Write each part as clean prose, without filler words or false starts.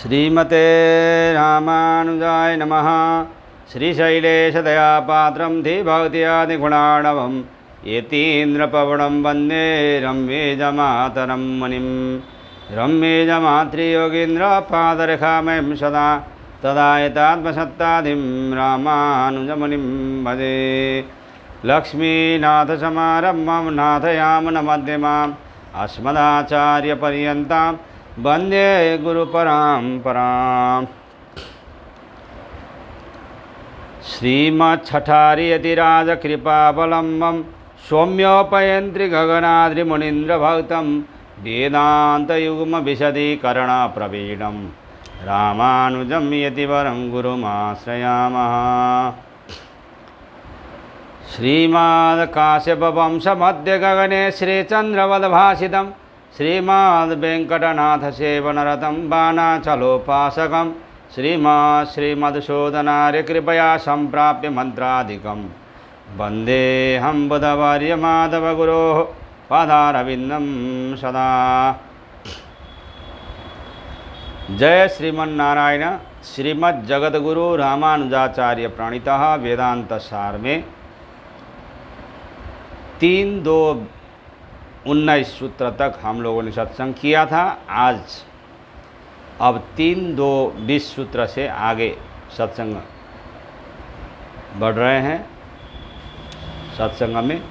श्रीमते रामानुजाय नमः। श्रीशैलेशदयापात्रं धीभक्त्यादिगुणार्णवं यतीन्द्रपवनं वन्दे रम्येजमातरं मुनिं। रम्येजमातृयोगीन्द्रपादरेखामयं सदा तदा यतात्मसत्ताधिं रामानुजमुनिं भजे। लक्ष्मीनाथसमारम्भं नाथयामुनमध्यमाम् अस्मदाचार्यपर्यन्तां वन्दे गुरुपरम्पराम्। श्रीमच्छठारियतिराजकृपावलम्बं सौम्योपयन्त्रि गगनाद्रिमुनीन्द्रभक्तं वेदान्तयुग्मविशदीकरणप्रवीणं रामानुजं यतिवरं गुरुमाश्रयामः। श्रीमद्काश्यपवंशमध्यगगने श्रीचन्द्रवद्भासितं श्रीमद्वेङ्कटनाथसेवनरतं बाणाचलोपासकं श्रीमद्सूदनार्यकृपया सम्प्राप्य मन्त्रादिकं वन्देऽहं बुधवर्यमाधवगुरोः पादारविन्दं सदा। जय श्रीमन्नारायण। श्रीमद्जगद्गुरु रामानुजाचार्य प्रणीतः वेदांत सार में 3-2-19 सूत्र तक हम लोगों ने सत्संग किया था। आज अब 3-2-20 सूत्र से आगे सत्संग बढ़ रहे हैं। सत्संग में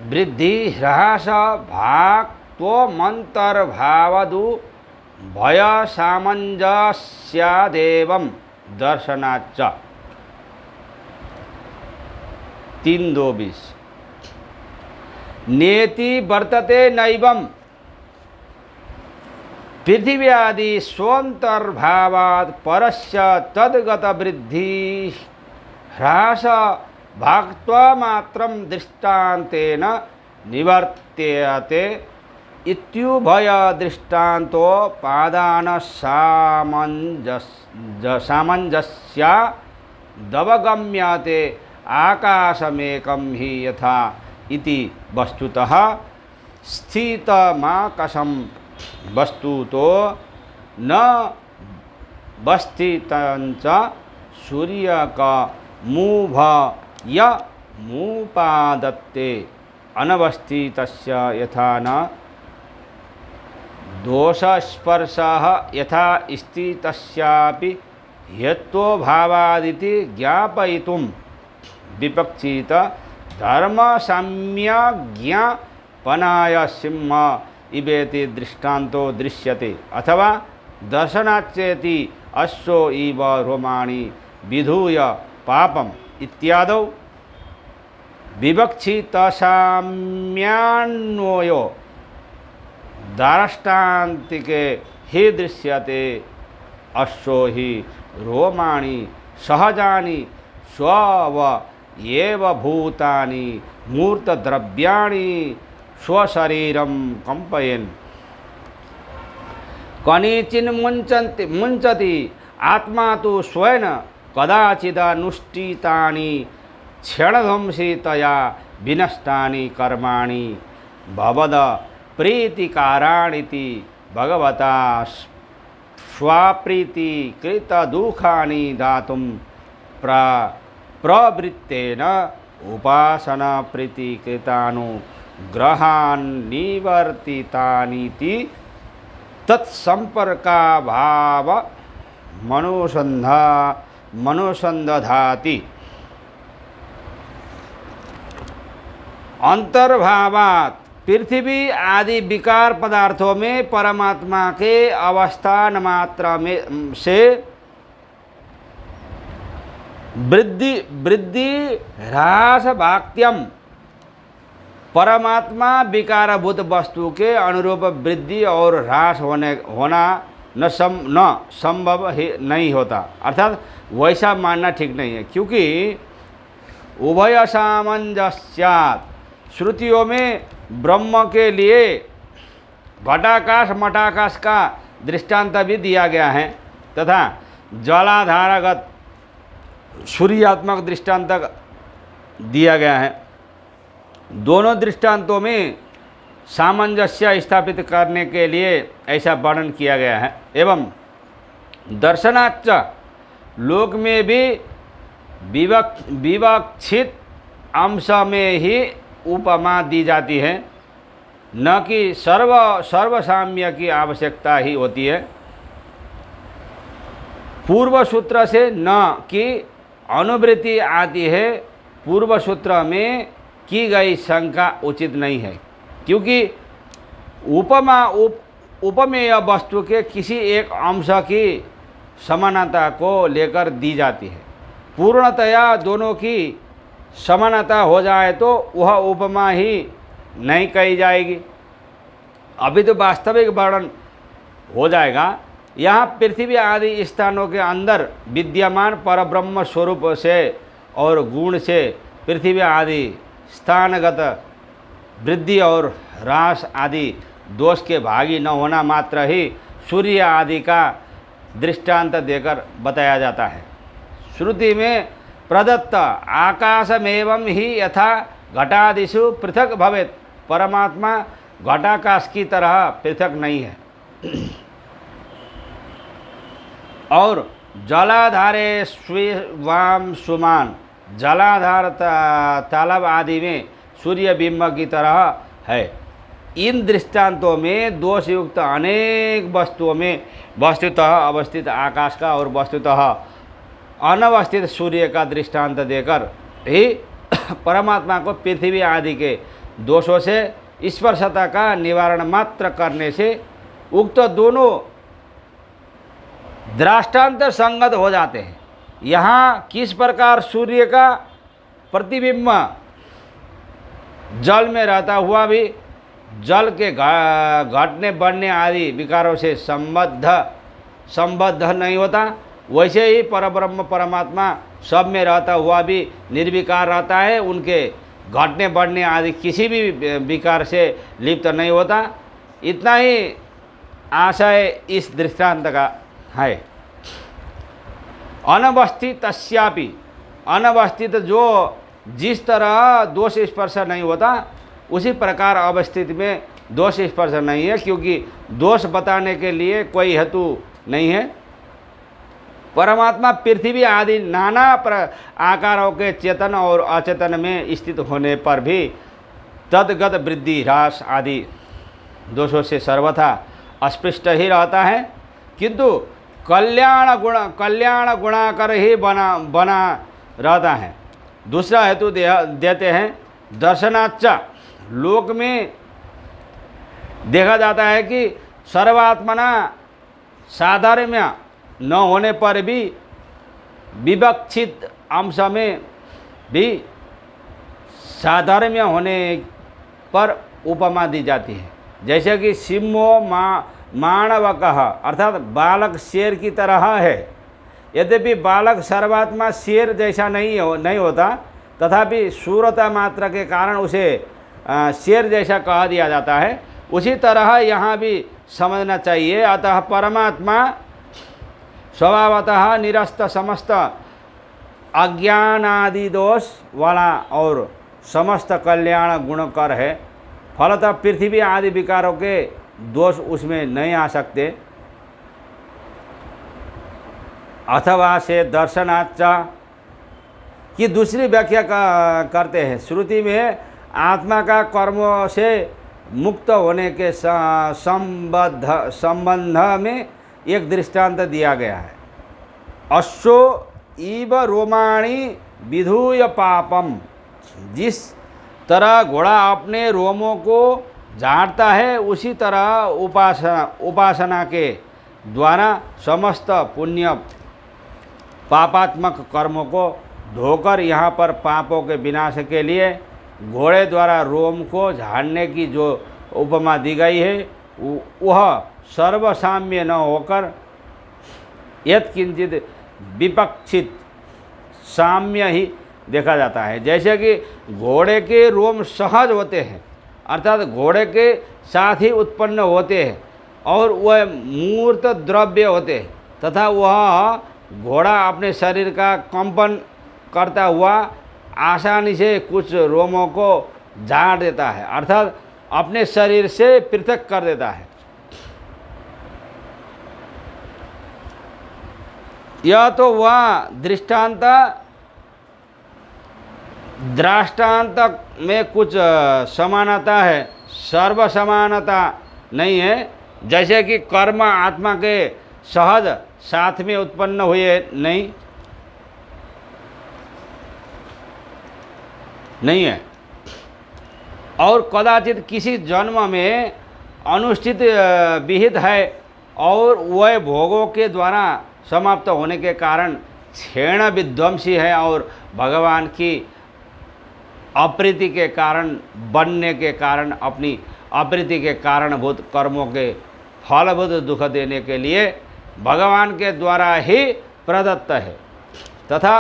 वृद्धि ह्रास भाक्त्वमन्तर्भावदु भय सामंजस्यादेवं दर्शनाच्च। 3-2-20 नेति वर्तते नैवं पृथिव्यादि स्वन्तर्भावात् परस्य तद्गत वृद्धि ह्रास भाक्त्वमात्रं दृष्टान्तेन निवर्त्यते इत्युभय दृष्टान्तो पादान सामंजस्या दवगम्यते आकाशमेकं हि यथा इति वस्तुतः स्थितमाकाशं वस्तुतो न वस्थितञ्च सूर्यकमुभय मुपादत्ते अनवस्थितस्य यथा न दोषस्पर्शः यथा स्थितस्यापि हेत्वभावादिति ज्ञापयितुं विपक्षित धर्मसाम्यज्ञापनाय सिंह इवेति दृष्टान्तो दृश्यते अथवा दर्शनाच्चेति अश्वो इव रोमाणि विधूय पापम् इत्यादौ विवक्षितसाम्यान्वयो दारष्टान्तिके हि दृश्यते अश्वो हि रोमाणि सहजानि स्वव एव भूतानि मूर्तद्रव्याणि स्वशरीरं कंपयन् मुञ्चति आत्मा तु स्वयं कदाचिदनुष्ठितानि क्षणध्वंसितया विनष्टानि कर्माणि भवद प्रीतिकाराणीति भगवता स्वाप्रीति कृत दुखानि दातुं प्रवृत्तेन उपासना प्रीति कृतानुग्रहान् निवर्तितानीति तत्संपर्काभाव मनुसंदधाति। अंतर्भावात् पृथ्वी आदि विकार पदार्थों में परमात्मा के अवस्थान मात्र में से वृद्धि ह्रास भाक्त्यम परमात्मा विकारभूत वस्तु के अनुरूप वृद्धि और ह्रास होना न संभव नहीं होता। अर्थात वैसा मानना ठीक नहीं है, क्योंकि उभय सामंजस्यात् श्रुतियों में ब्रह्म के लिए घटाकाश मठाकाश का दृष्टांत भी दिया गया है तथा जलाधारागत सूर्यात्मक दृष्टांत दिया गया है। दोनों दृष्टांतों में सामंजस्य स्थापित करने के लिए ऐसा वर्णन किया गया है। एवं दर्शनाच्च लोक में भी विवक्षित अंश में ही उपमा दी जाती है, न कि सर्वसाम्य की आवश्यकता ही होती है। पूर्व सूत्र से न कि अनुवृत्ति आती है, पूर्व सूत्र में की गई शंका उचित नहीं है, क्योंकि उपमा उपमेय वस्तु के किसी एक अंश की समानता को लेकर दी जाती है। पूर्णतया दोनों की समानता हो जाए तो वह उपमा ही नहीं कही जाएगी। अभी तो वास्तविक वर्णन हो जाएगा। यहाँ पृथ्वी आदि स्थानों के अंदर विद्यमान परब्रह्म स्वरूप से और गुण से पृथ्वी आदि स्थानगत वृद्धि और ह्रास आदि दोष के भागी न होना मात्र ही सूर्य आदि का दृष्टांत देकर बताया जाता है। श्रुति में प्रदत्त आकाशमेवं ही यथा घटादिषु पृथक भवेत्, परमात्मा घटाकाश की तरह पृथक नहीं है। और जलाधारे स्वीवाम सुमान, जलाधार तालाब आदि में सूर्य बिंब की तरह है। इन दृष्टांतों में दोषयुक्त अनेक वस्तुओं में वस्तुतः अवस्थित आकाश का और वस्तुतः अनवस्थित सूर्य का दृष्टांत देकर ही परमात्मा को पृथ्वी आदि के दोषों से स्पर्शता का निवारण मात्र करने से उक्त दोनों दृष्टांत संगत हो जाते हैं। यहाँ किस प्रकार सूर्य का प्रतिबिंब जल में रहता हुआ भी जल के घटने बढ़ने आदि विकारों से संबद्ध नहीं होता, वैसे ही परब्रह्म परमात्मा सब में रहता हुआ भी निर्विकार रहता है, उनके घटने बढ़ने आदि किसी भी विकार से लिप्त नहीं होता। इतना ही आशय इस दृष्टांत का है। अनवस्थितस्यापि, अनवस्थित जो जिस तरह दोष स्पर्श नहीं होता उसी प्रकार अवस्थित में दोष स्पर्श नहीं है, क्योंकि दोष बताने के लिए कोई हेतु नहीं है। परमात्मा पृथ्वी आदि नाना आकारों के चेतन और अचेतन में स्थित होने पर भी तद्गत वृद्धि ह्रास आदि दोषों से सर्वथा अस्पृष्ट ही रहता है, किंतु कल्याण गुणाकर ही बना रहता है। दूसरा हेतु देते हैं, दर्शनाच्च लोक में देखा जाता है कि सर्वात्मना साधर्म्य न होने पर भी विवक्षित अंश में भी साधर्म्य होने पर उपमा दी जाती है। जैसे कि सिंहो माणवकः अर्थात बालक शेर की तरह है। यद्यपि बालक सर्वात्मा शेर जैसा नहीं होता, तथापि शूरता मात्र के कारण उसे शेर जैसा कह दिया जाता है। उसी तरह यहाँ भी समझना चाहिए। अतः परमात्मा स्वभावतः निरस्त समस्त अज्ञानादि दोष वाला और समस्त कल्याण गुणकर है। फलतः पृथ्वी आदि विकारों के दोष उसमें नहीं आ सकते। अथवा से दर्शनाच्च की दूसरी व्याख्या करते हैं। श्रुति में आत्मा का कर्मों से मुक्त होने के संबंध में एक दृष्टांत दिया गया है। अश्व इव रोमाणी विधूय पापम, जिस तरह घोड़ा अपने रोमों को झाड़ता है उसी तरह उपासना के द्वारा समस्त पुण्य पापात्मक कर्मों को धोकर यहाँ पर पापों के विनाश के लिए घोड़े द्वारा रोम को झाड़ने की जो उपमा दी गई है वह सर्वसाम्य न होकर यत्किंचित विपक्षित साम्य ही देखा जाता है। जैसे कि घोड़े के रोम सहज होते हैं, अर्थात घोड़े के साथ ही उत्पन्न होते हैं और वह मूर्त द्रव्य होते हैं, तथा वह घोड़ा अपने शरीर का कंपन करता हुआ आसानी से कुछ रोमों को झाड़ देता है, अर्थात अपने शरीर से पृथक कर देता है। यह तो वह दृष्टांत दृष्टांत में कुछ समानता है, सर्व समानता नहीं है। जैसे कि कर्म आत्मा के सहज साथ में उत्पन्न हुए नहीं है, और कदाचित किसी जन्म में अनुष्ठित विहित है, और वह भोगों के द्वारा समाप्त होने के कारण क्षीण विध्वंसी है, और भगवान की अप्रीति के कारण बनने के कारण, अपनी अप्रीति के कारणभूत कर्मों के फलभूत दुख देने के लिए भगवान के द्वारा ही प्रदत्त है, तथा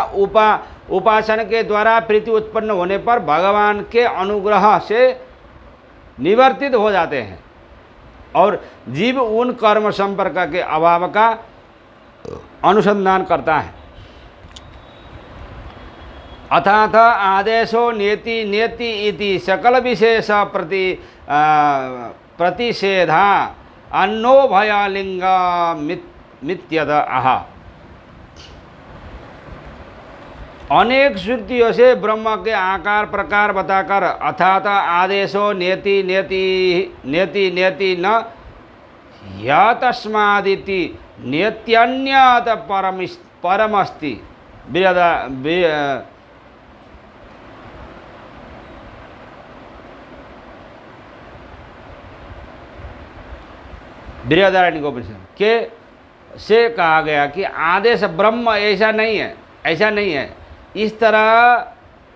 उपासन के द्वारा प्रीति उत्पन्न होने पर भगवान के अनुग्रह से निवर्तित हो जाते हैं, और जीव उन कर्म संपर्क के अभाव का अनुसंधान करता है। अथात आदेशो नेति नेति इति सकल विशेष प्रतिषेधा अन्नो भयालिंग मित्यद आह। अनेक श्रुतियों से ब्रह्म के आकार प्रकार बताकर अथात आदेशो नेति नेति नेति नेति न यस्मादिति नेत्यन्यत परमस्ति बृहदारण्यकोपनिषद के से कहा गया कि आदेश ब्रह्म ऐसा नहीं है, ऐसा नहीं है। इस तरह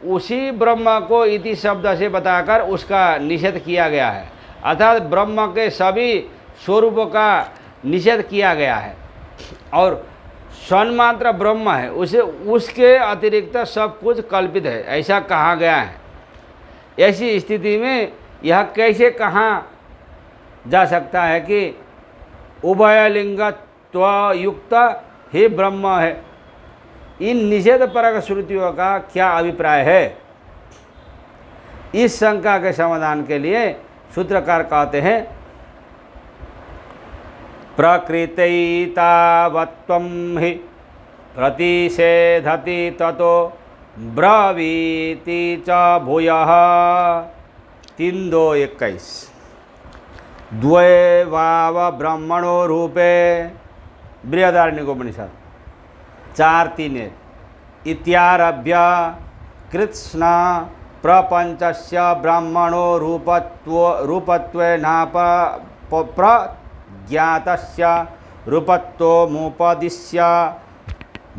उसी ब्रह्म को इति शब्द से बताकर उसका निषेध किया गया है, अर्थात ब्रह्म के सभी स्वरूपों का निषेध किया गया है, और सन्मात्र ब्रह्म है, उसे उसके अतिरिक्त सब कुछ कल्पित है, ऐसा कहा गया है। ऐसी स्थिति में यह कैसे कहा जा सकता है कि उभयलिंगत्वयुक्त ही ब्रह्म है? इन निषेध परक श्रुतियों का क्या अभिप्राय है? इस शंका के समाधान के लिए सूत्रकार कहते हैं, प्रकृतैतावत्वं हि प्रतिषेधति ततो ब्रवीति च भूयः 3:2:21। द्वे वाव ब्रह्मणो रूपे बृहदारण्यकोपनिषद 4:3 इत्यारभ्य कृत्स्न प्रपंचस्य ब्रह्मणो रूपत्वेनाप प्रज्ञातस्य रूपत्वमुपदिश्य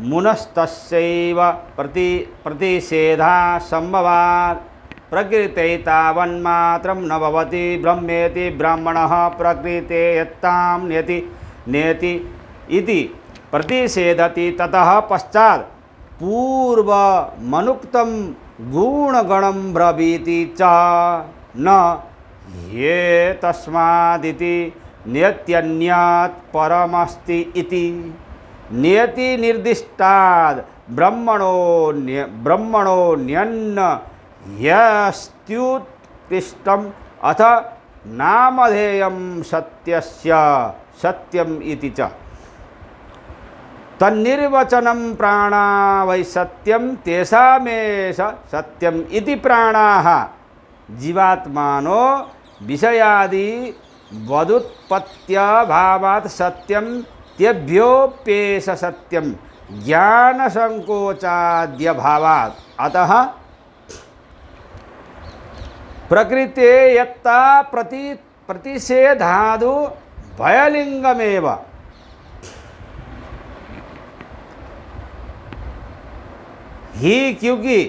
मुनस्तस्यैव प्रतिषेधा संभवात्। प्रकृते तावन्मात्रं न भवति ब्रह्मेति ब्राह्मणः प्रकृते यत्तां नेति नेति इति प्रतिषेधति। ततः पश्चात् पूर्वमनुक्तं गुणगणं ब्रवीति च न ये तस्मादिति नेत्यन्यात् परमस्ति इति। नेति निर्दिष्टाद् ब्रह्मणो न्यन्न यस्त्युत्कृष्टम् अथ नामधेयं सत्यस्य सत्यम इति च। तन्निर्वचनं प्राणा वै सत्यं तेषामेष सत्यम इति। प्राणाः जीवात्मानो विषयादि वदुत्पत्त्यभावात् सत्यं तेभ्योऽप्येष सत्यं ज्ञान संकोचाद्य भावात्। अतः प्रकृते यत्ता प्रतिषेधादु भयलिंगमेव। ही क्योंकि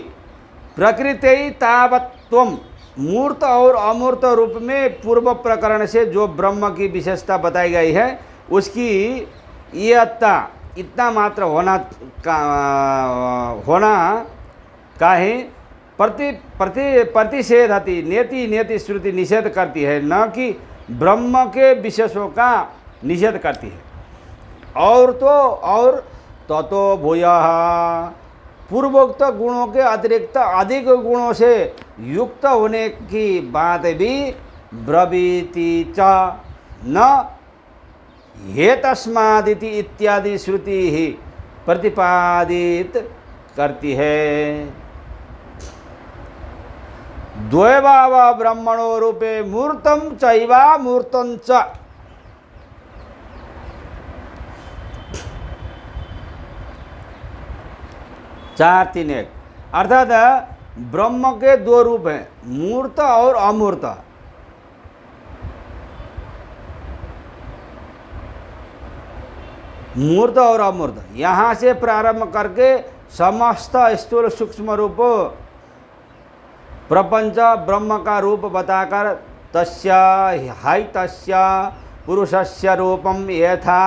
प्रकृति तावत्वम मूर्त और अमूर्त रूप में पूर्व प्रकरण से जो ब्रह्म की विशेषता बताई गई है उसकी यत्ता इतना मात्र होना का ही प्रतिषेधति नेति नेति श्रुति निषेध करती है, न कि ब्रह्म के विशेषों का निषेध करती है। और तो ततो भूयः पूर्वोक्त गुणों के अतिरिक्त अधिक गुणों से युक्त होने की बात भी ब्रवीति च न हेतस्मादिति इत्यादि श्रुति ही प्रतिपादित करती है। द्वैवाव ब्रह्मणो रूपे मूर्तम चैवा मूर्तं च। 4, 3, 1 अर्थात ब्रह्म के दो रूप हैं, मूर्त और अमूर्त। मूर्त और अमूर्त यहाँ से प्रारंभ करके समस्त स्थूल सूक्ष्म रूप प्रपंच ब्रह्म का रूप बताकर तस्य हैतस्य पुरुषस्य रूपम यथा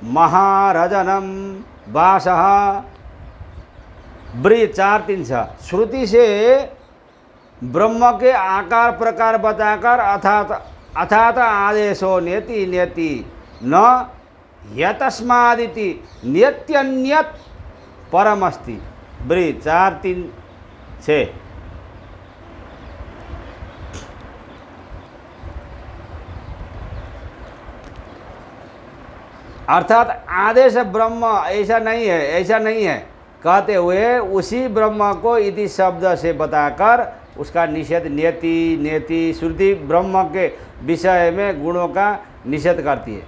महारजनम वासः ब्री 4, 3, 6 श्रुति से ब्रह्म के आकार प्रकार बताकर अर्थात आदेशो नेति नेति न यतस्मादिति नित्यन्यत परमस्ति ब्री 4, 3, 6 अर्थात आदेश ब्रह्म ऐसा नहीं है कहते हुए उसी ब्रह्म को इति शब्द से बताकर उसका निषेध नेति नेति श्रुति ब्रह्म के विषय में गुणों का निषेध करती है।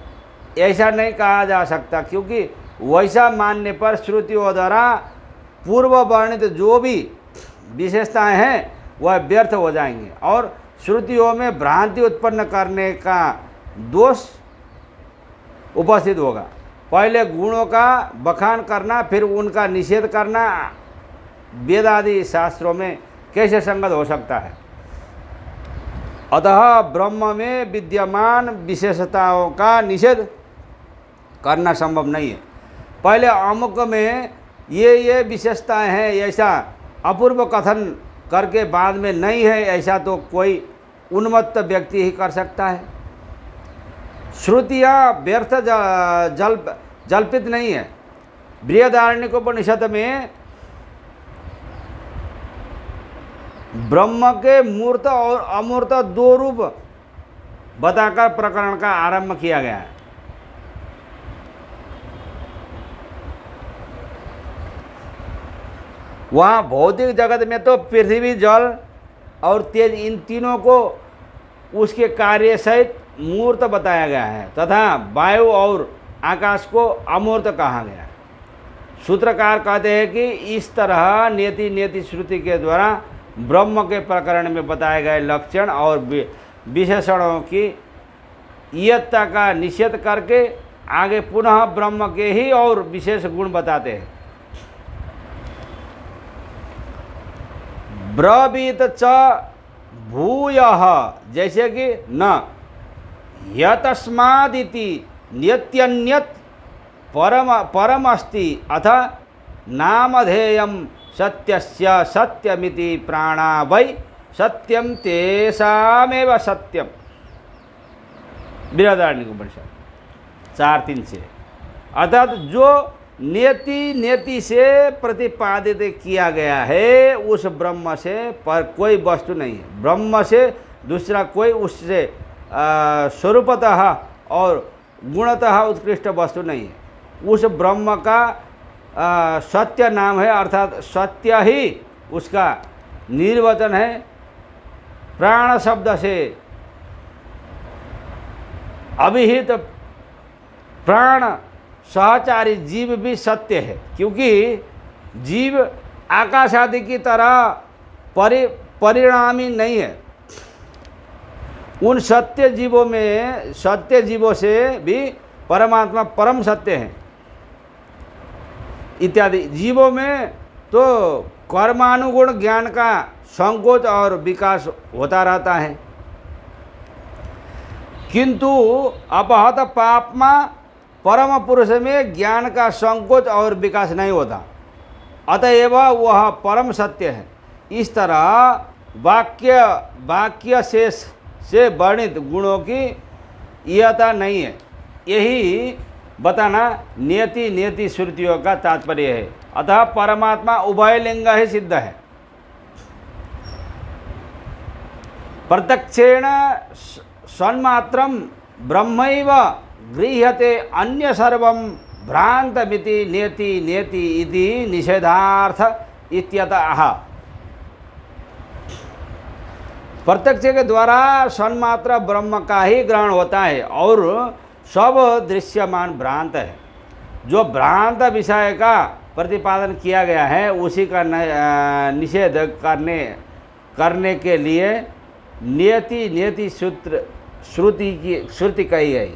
ऐसा नहीं कहा जा सकता, क्योंकि वैसा मानने पर श्रुतियों द्वारा पूर्व वर्णित जो भी विशेषताएं हैं वह व्यर्थ हो जाएंगे और श्रुतियों में भ्रांति उत्पन्न करने का दोष उपस्थित होगा। पहले गुणों का बखान करना फिर उनका निषेध करना वेद आदि शास्त्रों में कैसे संगत हो सकता है। अतः ब्रह्म में विद्यमान विशेषताओं का निषेध करना संभव नहीं है। पहले अमुक में ये विशेषताएं हैं ऐसा अपूर्व कथन करके बाद में नहीं है ऐसा तो कोई उन्मत्त व्यक्ति ही कर सकता है। श्रुतियाँ व्यर्थ जल्पित नहीं है। बृहदारण्यकोपनिषद में ब्रह्म के मूर्त और अमूर्त दो रूप बताकर प्रकरण का आरंभ किया गया है। वहाँ भौतिक जगत में तो पृथ्वी जल और तेज इन तीनों को उसके कार्य सहित मूर्त बताया गया है तथा वायु और आकाश को अमूर्त कहा गया है। सूत्रकार कहते हैं कि इस तरह नेति नेति श्रुति के द्वारा ब्रह्म के प्रकरण में बताए गए लक्षण और विशेषणों की इयत्ता का निषेध करके आगे पुनः ब्रह्म के ही और विशेष गुण बताते हैं। ब्रवीत च भूयः जैसे कि न यतस्मादिति नित्यन्यत परम अस्ति अथ नामधेयम सत्यस्य सत्यमिति प्राणा वै सत्यम तेषामेव सत्यम। बृहदारण्यकोपनिषद 4, 3 से अर्थात जो नेति नेति से प्रतिपादित किया गया है उस ब्रह्म से पर कोई वस्तु नहीं है। ब्रह्म से दूसरा कोई उससे स्वरूपतः और गुणतः उत्कृष्ट वस्तु नहीं है। उस ब्रह्म का सत्य नाम है अर्थात सत्य ही उसका निर्वचन है। प्राण शब्द से अभिहित प्राण सहचारी जीव भी सत्य है, क्योंकि जीव आकाश आदि की तरह परिणामी नहीं है। उन सत्य जीवों से भी परमात्मा परम सत्य है। इत्यादि जीवों में तो कर्मानुगुण ज्ञान का संकोच और विकास होता रहता है, किंतु अपहत पापमा परम पुरुष में ज्ञान का संकोच और विकास नहीं होता, अतएव वह परम सत्य है। इस तरह वाक्य से वर्णित गुणों की इयता नहीं है। यही बताना नियति नियति श्रुतियों का तात्पर्य है। अतः परमात्मा उभय लिंग ही सिद्ध है। प्रत्यक्षेण सन्मात्रम ब्रह्मैव गृह्यते अन्य सर्वं भ्रांतमिति नियति नियति इति निषेधार्थ इत्यतः। प्रत्यक्ष के द्वारा सन्मात्र ब्रह्म का ही ग्रहण होता है और सब दृश्यमान भ्रांत है। जो भ्रांत विषय का प्रतिपादन किया गया है उसी का निषेध करने के लिए नियति नियति श्रुति कही गई,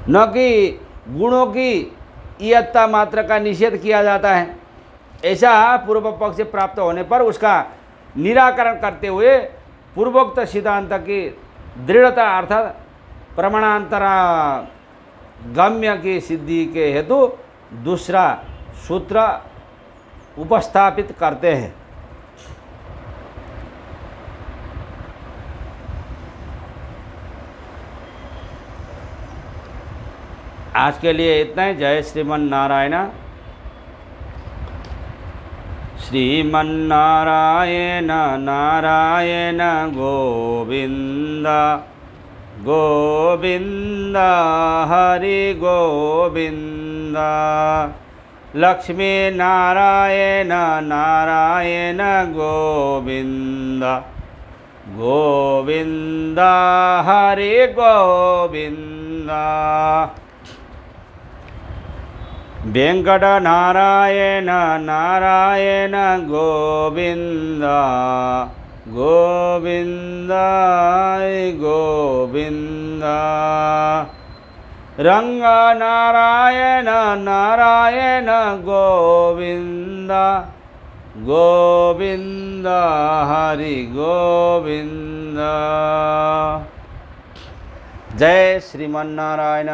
न कि गुणों की इयत्ता मात्र का निषेध किया जाता है। ऐसा पूर्व पक्ष प्राप्त होने पर उसका निराकरण करते हुए पूर्वोक्त सिद्धांत की दृढ़ता अर्थात प्रमाणांतरा गम्य की सिद्धि के हेतु दूसरा सूत्र उपस्थापित करते हैं। आज के लिए इतना ही। जय श्रीमन नारायण। श्रीमन्नारायण नारायण गोविंद गोविंद हरि गोविंद। लक्ष्मी नारायण नारायण गोविंद गोविंद हरि गोविंद। वेंकट नारायण नारायण गोविंद गोविंद गोविंद। रंग नारायण नारायण गोविंद गोविंद हरि गोविंद। जय श्रीमन्नारायण।